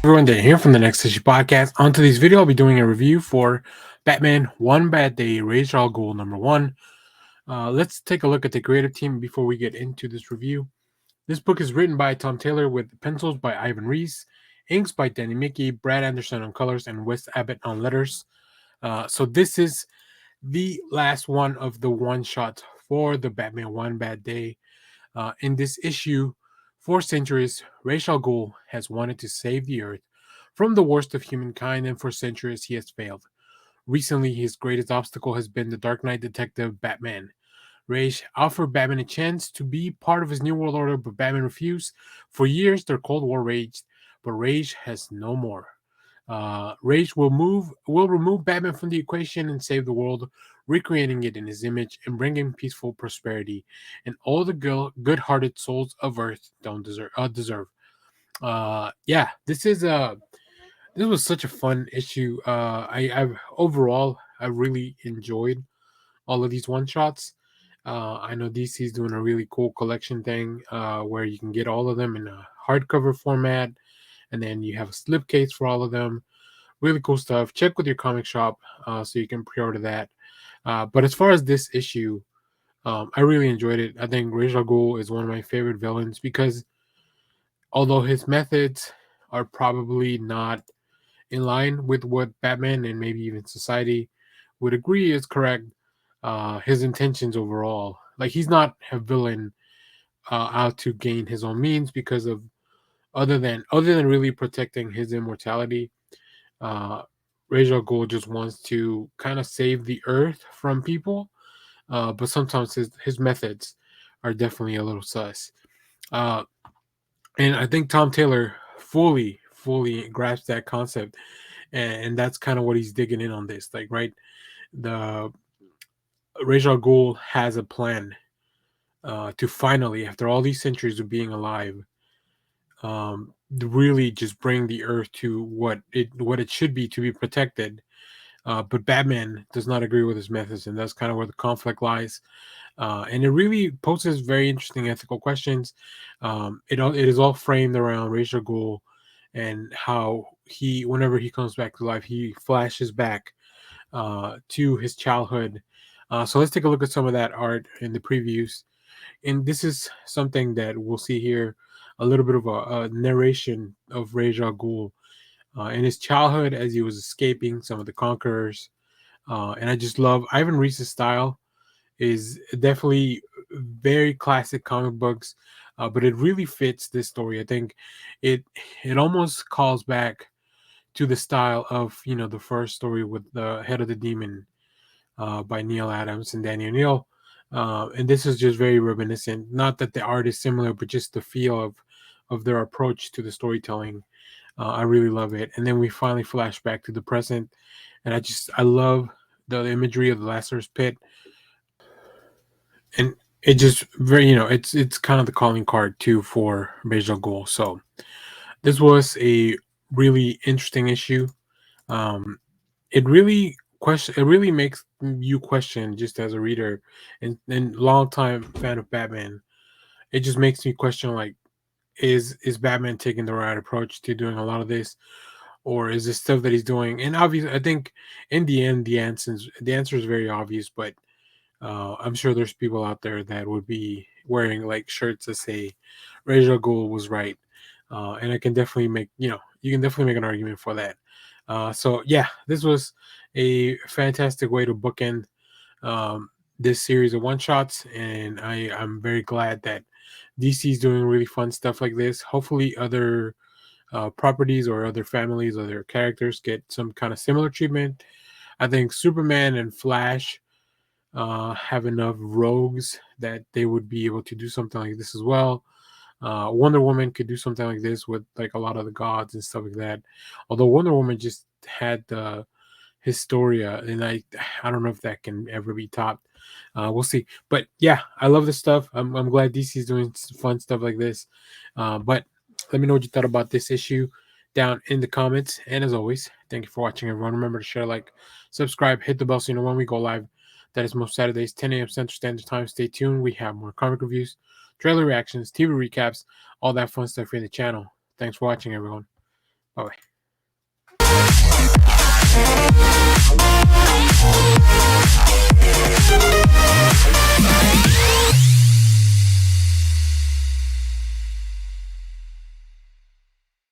Everyone, Dan here from the Next Issue Podcast. On today's video, I'll be doing a review for Batman One Bad Day, Ra's al Ghul #1. Let's take a look at the creative team before we get into this review. This book is written by Tom Taylor with pencils by Ivan Reis, inks by Miki, Brad Anderson on colors, and Wes Abbott on letters. So this is the last one of the one-shots for the Batman One Bad Day. In this issue, for centuries, Ra's al Ghul has wanted to save the Earth from the worst of humankind, and for centuries he has failed. Recently, his greatest obstacle has been the Dark Knight detective Batman. Ra's offered Batman a chance to be part of his new world order, but Batman refused. For years, their Cold War raged, but Ra's has no more. Rage will remove Batman from the equation and save the world, recreating it in his image and bringing peaceful prosperity and all the good-hearted souls of Earth don't deserve. Yeah, this was such a fun issue. I've overall I really enjoyed all of these one shots. I know DC's doing a really cool collection thing where you can get all of them in a hardcover format, and then you have a slipcase for all of them. Really cool stuff. Check with your comic shop so you can pre-order that. But as far as this issue, I really enjoyed it. I think Ra's al Ghul is one of my favorite villains because although his methods are probably not in line with what Batman and maybe even society would agree is correct, his intentions overall, like he's not a villain out to gain his own means because of other than really protecting his immortality. Uh, Ra's al Ghul just wants to kind of save the Earth from people, but sometimes his methods are definitely a little sus. Uh, and I think Tom Taylor fully grasped that concept, and that's kind of what he's digging in on this. Like, right, the Ra's al Ghul has a plan to finally, after all these centuries of being alive, really just bring the Earth to what it should be to be protected. But Batman does not agree with his methods, and that's kind of where the conflict lies. And it really poses very interesting ethical questions. It is all framed around Ra's al Ghul and how whenever he comes back to life, he flashes back to his childhood. So let's take a look at some of that art in the previews. And this is something that we'll see here, a little bit of a narration of Ra's al Ghul in his childhood as he was escaping some of the conquerors. And I just love Ivan Reis's style is definitely very classic comic books, but it really fits this story. I think it it almost calls back to the style of the first story with the Head of the Demon by Neil Adams and Danny O'Neill. And this is just very reminiscent. Not that the art is similar, but just the feel of their approach to the storytelling. I really love it. And then we finally flash back to the present, and I love the imagery of the Lazarus pit, and it just very it's kind of the calling card too for Beijing Goal. So this was a really interesting issue. Um, it really makes you question just as a reader and long time fan of Batman. It just makes me question, like, is Batman taking the right approach to doing a lot of this, or is this stuff that he's doing? And obviously, I think in the end, the answer is very obvious. But I'm sure there's people out there that would be wearing like shirts that say Ra's al Ghul was right, and I can definitely you can definitely make an argument for that. So yeah, this was a fantastic way to bookend um, this series of one shots, and I'm very glad that DC is doing really fun stuff like this. Hopefully, other properties or other families, other characters get some kind of similar treatment. I think Superman and Flash have enough rogues that they would be able to do something like this as well. Wonder Woman could do something like this with like a lot of the gods and stuff like that. Although Wonder Woman just had the Historia, and I don't know if that can ever be topped. We'll see. But yeah, I love this stuff. I'm glad DC is doing fun stuff like this. But let me know what you thought about this issue down in the comments. And as always, thank you for watching, everyone. Remember to share, like, subscribe, hit the bell so you know when we go live. That is most Saturdays, 10 a.m. Central Standard Time. Stay tuned. We have more comic reviews, trailer reactions, TV recaps, all that fun stuff here in the channel. Thanks for watching, everyone. Bye.